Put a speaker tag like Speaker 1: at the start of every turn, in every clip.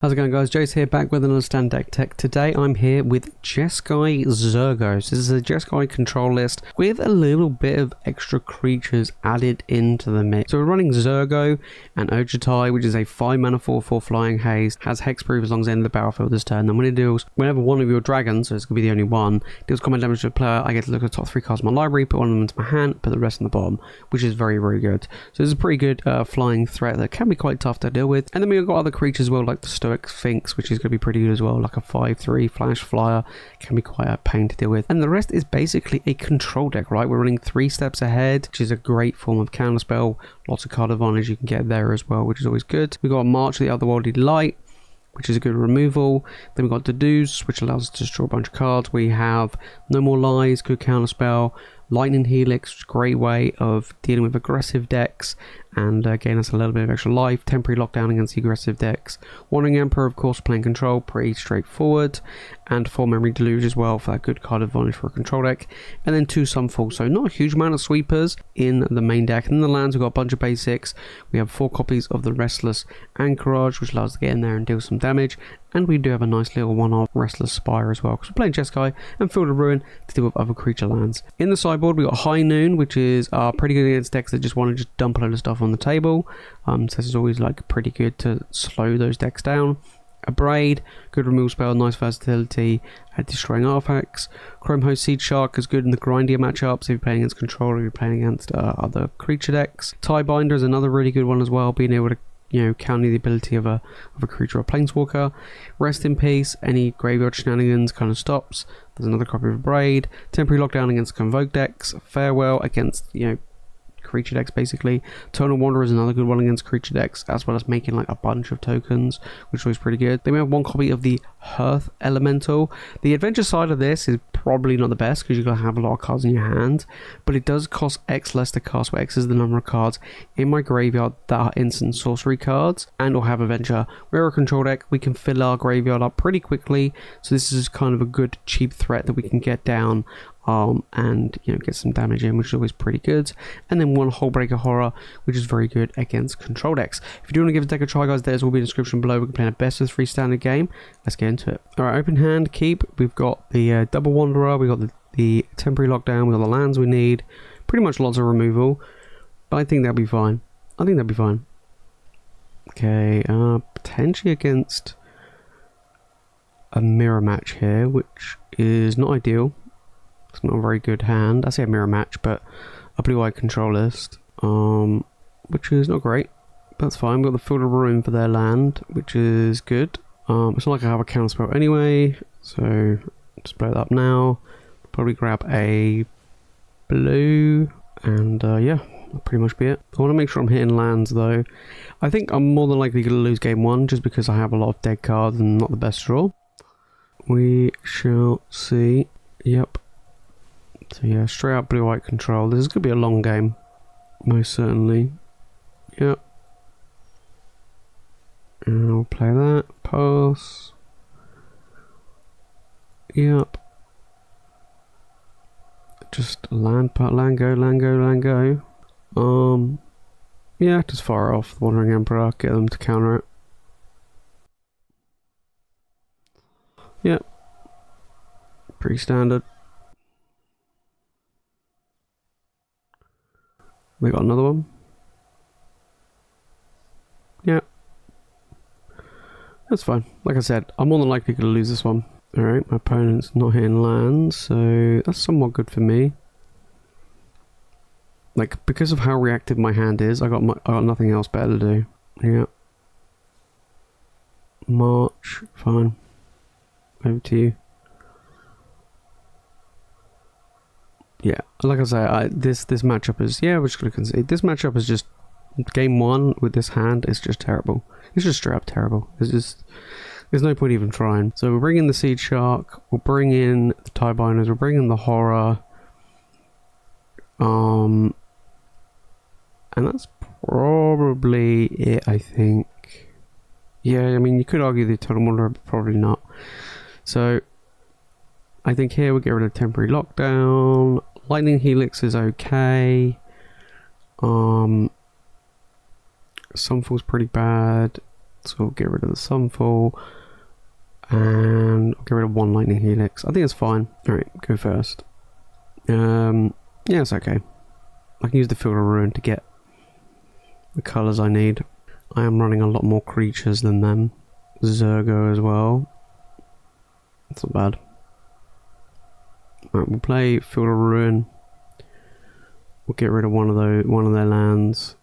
Speaker 1: How's it going, guys? Jace here, back with another stand deck tech. Today I'm here with Jeskai Zurgo. So this is a Jeskai control list with a little bit of extra creatures added into the mix. So we're running Zurgo and Ojutai, which is a 5-mana 4/4 flying haze, has hexproof as long as the end of the battlefield this turn. Then when it deals, whenever one of your dragons, so it's going to be the only one, deals combat damage to a player, I get to look at the top 3 cards of my library, put one of them into my hand, put the rest in the bottom, which is very, very good. So this is a pretty good flying threat that can be quite tough to deal with. And then we've got other creatures as well, like the Stoic Sphinx, which is going to be pretty good as well, like a 5/3 flash flyer, can be quite a pain to deal with. And the rest is basically a control deck, right? We're running 3 steps ahead, which is a great form of counterspell. Lots of card advantage you can get there as well, which is always good. We've got March the Otherworldly Light, which is a good removal. Then we've got Deduce, which allows us to draw a bunch of cards. We have No More Lies, good counterspell. Lightning Helix, which is a great way of dealing with aggressive decks and gain us a little bit of extra life. Temporary lockdown against the aggressive decks. Wandering Emperor, of course, playing control, pretty straightforward. And 4 Memory Deluge as well for that good card advantage for a control deck. And then 2 Sunfall, so not a huge amount of sweepers in the main deck. And in the lands, we've got a bunch of basics. We have 4 copies of the Restless Anchorage, which allows us to get in there and deal some damage. And we do have a nice little one-off Restless Spire as well, because we're playing Jeskai and Field of Ruin to deal with other creature lands. In the sideboard, we got High Noon, which is pretty good against decks that just want to just dump a load of stuff on the table. So this is always like pretty good to slow those decks down. Abrade, good removal spell, nice versatility at destroying artifacts. Chrome Host Seedshark is good in the grindier matchups if you're playing against control or you're playing against other creature decks. Tidebinder is another really good one as well, being able to counter the ability of a creature or creature. Rest in Peace, any graveyard shenanigans kind of stops. There's another copy of Abrade. Temporary lockdown against convoke decks. Farewell against creature decks basically. Tonal Wanderer is another good one against creature decks, as well as making like a bunch of tokens, which was pretty good. Then we have 1 copy of the Hearth Elemental. The adventure side of this is probably not the best because you're going to have a lot of cards in your hand, but it does cost X less to cast, where X is the number of cards in my graveyard that are instant sorcery cards and or have adventure. We're a control deck, we can fill our graveyard up pretty quickly, so this is kind of a good cheap threat that we can get down and get some damage in, which is always pretty good. And then 1 Hullbreaker Horror, which is very good against control decks. If you do want to give a deck a try, guys, there's will be in the description below. We can play a best of 3 standard game. Let's get into it. Alright, open hand, keep. We've got the double wanderer, we've got the temporary lockdown, we've got the lands we need. Pretty much lots of removal, but I think that'll be fine. Okay, potentially against a mirror match here, which is not ideal. It's not a very good hand. I say a mirror match, but a blue-eyed control list, which is not great. But that's fine. We've got the Field of Ruin for their land, which is good. It's not like I have a counterspell anyway, so just blow it up now. Probably grab a blue, and yeah, that'll pretty much be it. I want to make sure I'm hitting lands though. I think I'm more than likely going to lose game 1 just because I have a lot of dead cards and not the best draw. We shall see. Yep. So yeah, straight up blue-white control. This is going to be a long game, most certainly. Yep. And I'll play that. Pass. Yep. Just land go. Yeah, just fire off the Wandering Emperor, get them to counter it. Yep. Pretty standard. We got another one. Yeah. That's fine. Like I said, I'm more than likely going to lose this one. Alright, my opponent's not hitting lands, so that's somewhat good for me. Like, because of how reactive my hand is, I got nothing else better to do. Yeah. March, fine. Over to you. Yeah, like I say, this matchup is, yeah, we're just going to concede. This matchup is just, game 1 with this hand is just terrible. It's just straight up terrible. It's just, there's no point even trying. So we'll bring in the Seedshark, we'll bring in the Tidebinders, we'll bring in the Horror. And that's probably it, I think. Yeah, I mean, you could argue the Total Wanderer, but probably not. So I think here we'll get rid of temporary lockdown. Lightning Helix is okay. Sunfall's pretty bad. So we'll get rid of the Sunfall. And I'll get rid of one Lightning Helix. I think it's fine. Alright, go first. Yeah, it's okay. I can use the Field of Ruin to get the colours I need. I am running a lot more creatures than them. Zurgo as well. That's not bad. Alright, we'll play Field of Ruin. We'll get rid of one of their lands.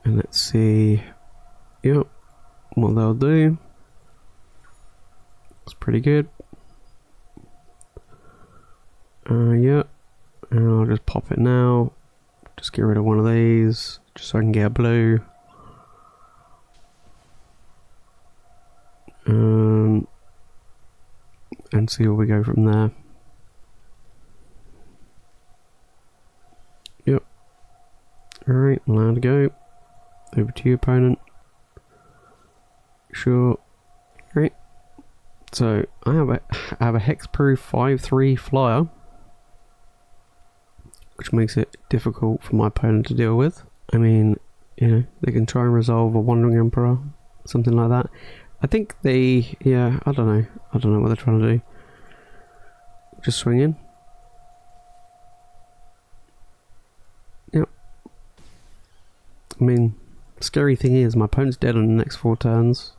Speaker 1: And let's see. Yep. What they'll do. It's pretty good. Yeah. And I'll just pop it now. Just get rid of one of these. Just so I can get a blue. And see where we go from there. Yep. Alright, allowed to go. Over to you, opponent. Sure. Great. So I have a hexproof 5/3 flyer, which makes it difficult for my opponent to deal with. I mean, you know, they can try and resolve a Wandering Emperor, something like that. I think they, yeah, I don't know what they're trying to do. Just swing in. Yep. I mean, scary thing is my opponent's dead on the next 4 turns.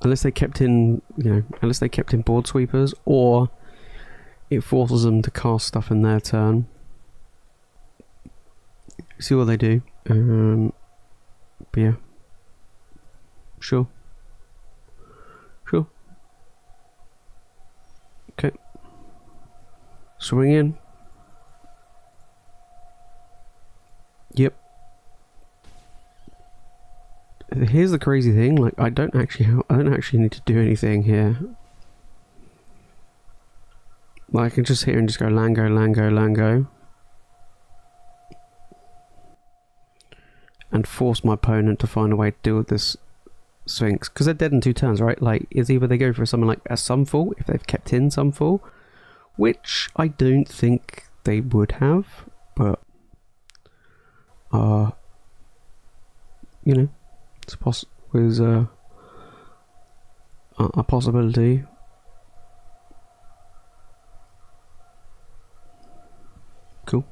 Speaker 1: Unless they kept in, you know, unless they kept in board sweepers, or it forces them to cast stuff in their turn. See what they do. But yeah. Sure. Sure. Okay. Swing in. Yep. Here's the crazy thing, like I don't actually need to do anything here. Like I can just hit and just go Lango, Lango, Lango. And force my opponent to find a way to deal with this Sphinx. Because they're dead in 2 turns, right? Like, it's either they go for something like a Sunfall, if they've kept in Sunfall, which I don't think they would have, but you know, it's a possibility. Cool.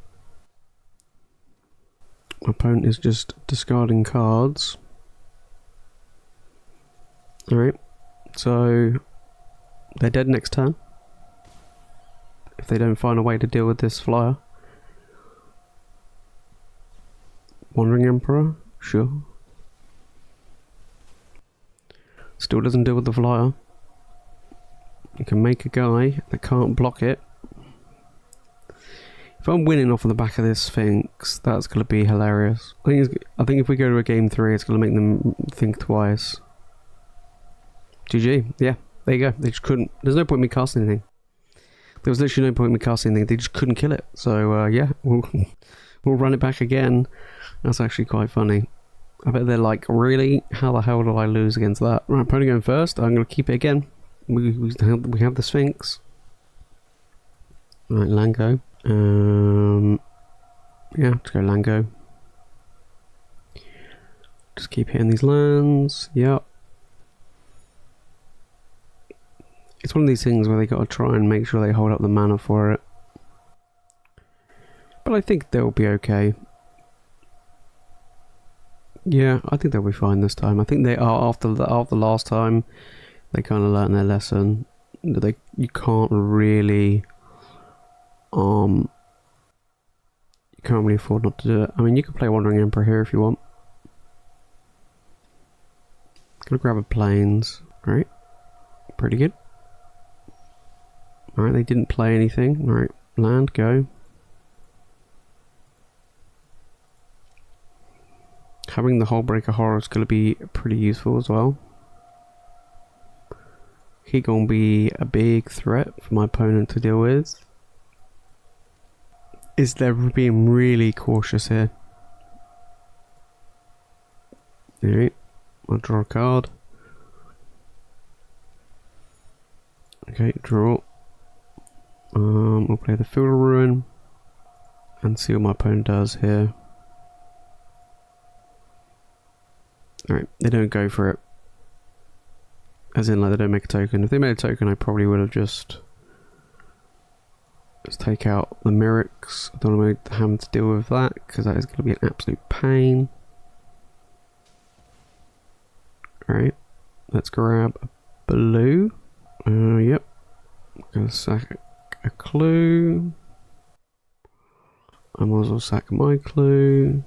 Speaker 1: My opponent is just discarding cards. Alright, so they're dead next turn if they don't find a way to deal with this flyer. Wandering Emperor, sure. Still doesn't deal with the flyer. You can make a guy that can't block it. If I'm winning off of the back of this Sphinx, that's going to be hilarious. I think if we go to a game 3, it's going to make them think twice. GG. Yeah, there you go. They just couldn't. There's no point in me casting anything. There was literally no point in me casting anything. They just couldn't kill it. So yeah, we'll run it back again. That's actually quite funny. I bet they're like, really? How the hell do I lose against that? Right, opponent going first. I'm going to keep it again. We have the Sphinx. Right, Lango. Yeah, let's go Lango. Just keep hitting these lands. Yep. It's one of these things where they got to try and make sure they hold up the mana for it. But I think they'll be okay. Yeah, I think they'll be fine this time. I think they are after last time. They kind of learned their lesson. You can't really afford not to do it. I mean, you can play Wandering Emperor here if you want. Gonna grab a Plains. Alright. Pretty good. Alright, they didn't play anything. Alright, land, go. Having the Hullbreaker Horror is going to be pretty useful as well. He's going to be a big threat for my opponent to deal with. Is they're being really cautious here. Alright, I'll draw a card. Okay, draw. We'll play the Field of Ruin and see what my opponent does here. Alright, they don't go for it. As in, like, they don't make a token. If they made a token, I probably would have just... Let's take out the Myrics. I don't want to have to deal with that, because that is going to be an absolute pain. Alright, let's grab a blue. Yep. Gonna sack a clue. I might as well sack my clue.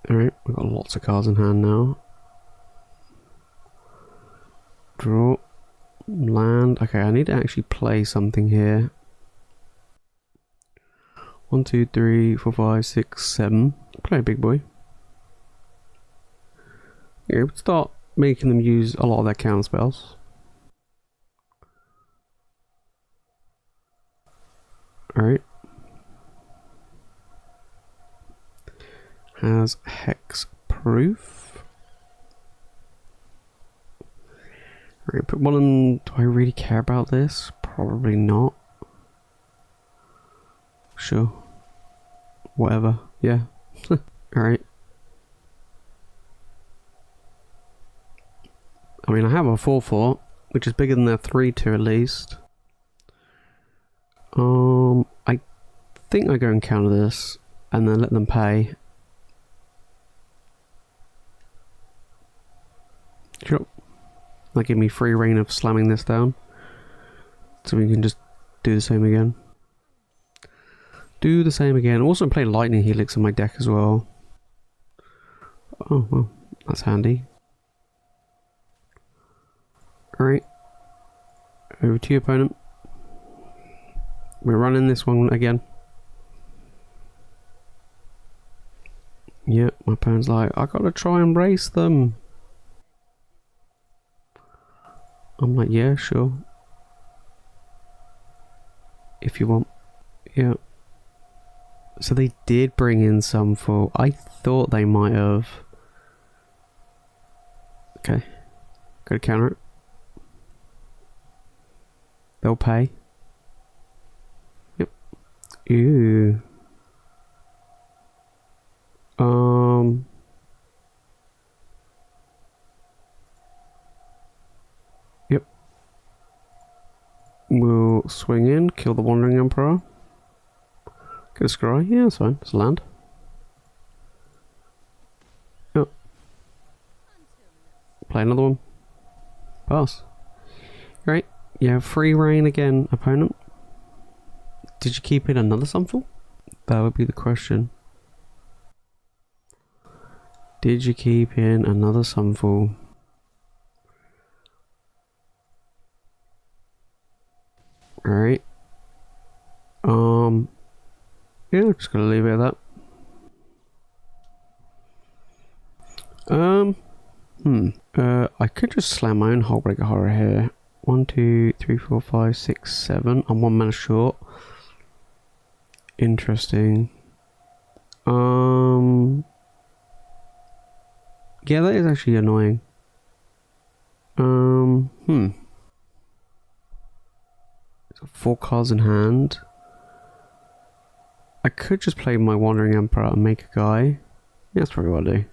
Speaker 1: Alright, we've got lots of cards in hand now. Draw. Land. Okay, I need to actually play something here. 1, 2, 3, 4, 5, 6, 7. Play a big boy. Yeah, start making them use a lot of their counter spells. Alright. Has hex proof. Alright, put one in. Do I really care about this? Probably not. Sure. Whatever. Yeah. Alright. I mean, I have a 4/4, which is bigger than their 3/2 at least. I think I go and counter this, and then let them pay. Sure. That give me free reign of slamming this down, so we can just do the same again. Do the same again. Also play Lightning Helix in my deck as well. Oh, well, that's handy. Alright. Over to your opponent. We're running this one again. Yep, my opponent's like, I gotta try and race them. I'm like, yeah, sure. If you want. Yeah. So they did bring in Sunfall. I thought they might have. Okay. Gotta counter it. They'll pay. Yep. Ew. Yep. We'll swing in, kill the Wandering Emperor. Get a scry. Yeah, that's fine. It's land. Yep. Play another one. Pass. Great. You have free reign again, opponent. Did you keep in another Sunfall? That would be the question. Did you keep in another Sunfall? Alright. Yeah, just gonna leave it at that. I could just slam my own Hullbreaker Horror here. 1, 2, 3, 4, 5, 6, 7. I'm 1 mana short. Interesting. Yeah, that is actually annoying. It's got 4 cards in hand. I could just play my Wandering Emperor and make a guy. Yeah, that's probably what I do.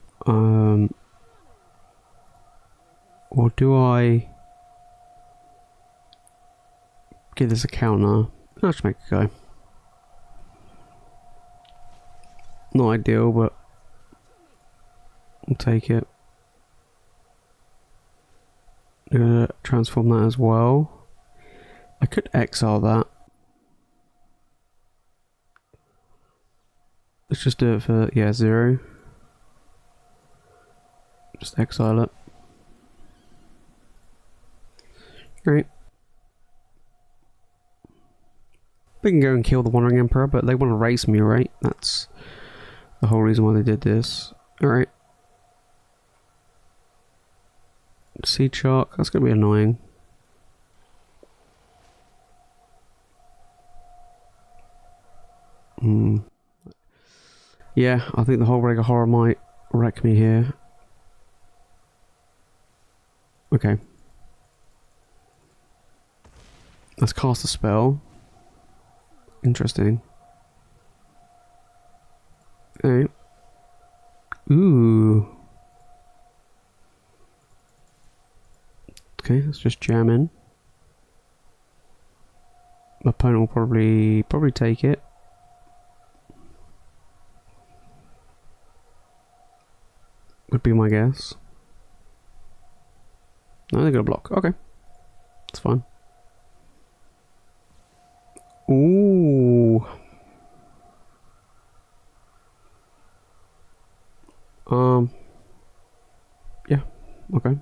Speaker 1: Or do I give this a counter? I'll just make a guy. Not ideal, but I'll take it. I'm gonna transform that as well. I could exile that. Let's just do it for, yeah, 0. Just exile it. Great. They can go and kill the Wandering Emperor, but they want to race me, right? That's the whole reason why they did this. Alright. Seedshark, that's going to be annoying. Yeah, I think the Hullbreaker Horror might wreck me here. Okay. Let's cast a spell. Interesting. Alright. Ooh. Okay, let's just jam in. My opponent will probably take it. Would be my guess. No, they're gonna block. Okay. It's fine. Ooh. Yeah. Okay.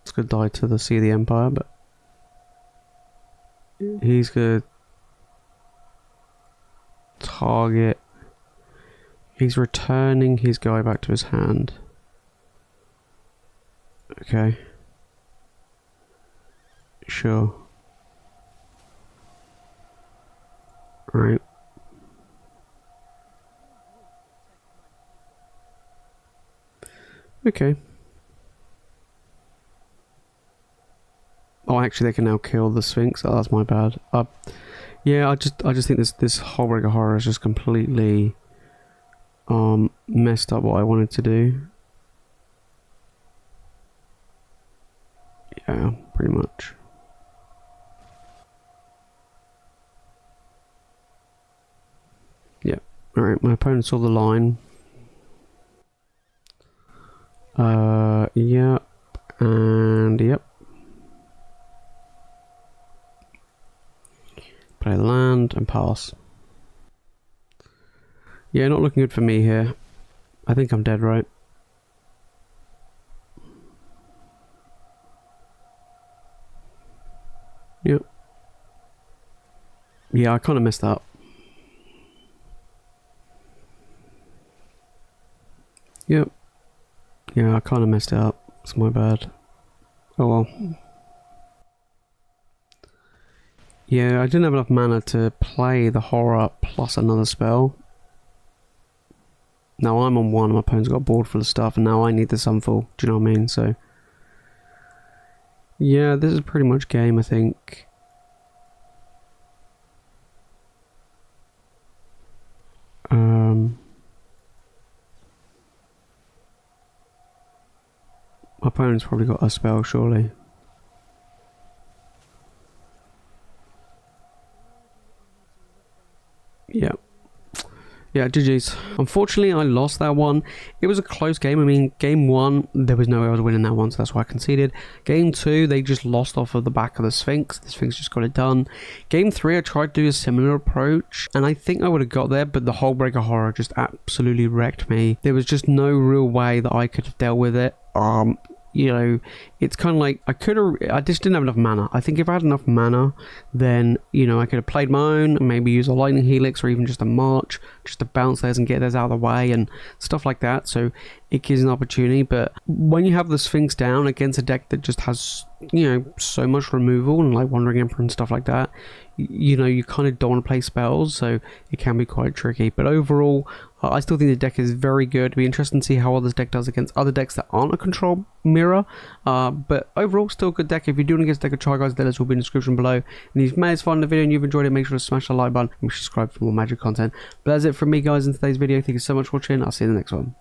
Speaker 1: It's gonna die to the Sea of the Empire, but he's gonna target. He's returning his guy back to his hand. Okay. Sure. Right. Okay. Oh, actually, they can now kill the Sphinx. Oh, that's my bad. Yeah, I just think this Hullbreaker Horror is just completely messed up what I wanted to do. Yeah, pretty much. Yeah. All right, my opponent saw the line. Yep, and yep. Play land and pass. Yeah, not looking good for me here. I think I'm dead, right? Yep. Yeah, I kind of messed up. Yep. Yeah, I kind of messed it up. It's my bad. Oh well. Yeah, I didn't have enough mana to play the horror plus another spell. Now I'm on one, my opponent's got a board full of stuff, and now I need the Sunfall. Do you know what I mean? So, yeah, this is pretty much game, I think. My opponent's probably got a spell, surely. Yeah. Yeah, GG's. Unfortunately, I lost that one. It was a close game. I mean, game one, there was no way I was winning that one, so that's why I conceded. Game two, they just lost off of the back of the Sphinx. The Sphinx just got it done. Game three, I tried to do a similar approach, and I think I would have got there, but the Hullbreaker Horror just absolutely wrecked me. There was just no real way that I could have dealt with it. You know, it's kind of like I just didn't have enough mana. I think if I had enough mana, then, you know, I could have played my own, maybe use a Lightning Helix or even just a March, just to bounce theirs and get theirs out of the way and stuff like that. So it gives an opportunity. But when you have the Sphinx down against a deck that just has, you know, so much removal and like Wandering Emperor and stuff like that, you know, you kind of don't want to play spells, so it can be quite tricky. But overall, I still think the deck is very good. It'll be interesting to see how well this deck does against other decks that aren't a control mirror. But overall, still a good deck. If you're doing against a deck of Try Guys, the list will be in the description below. And if you've made this fun in the video and you've enjoyed it, make sure to smash the like button and subscribe for more magic content. But that's it from me, guys, in today's video. Thank you so much for watching. I'll see you in the next one.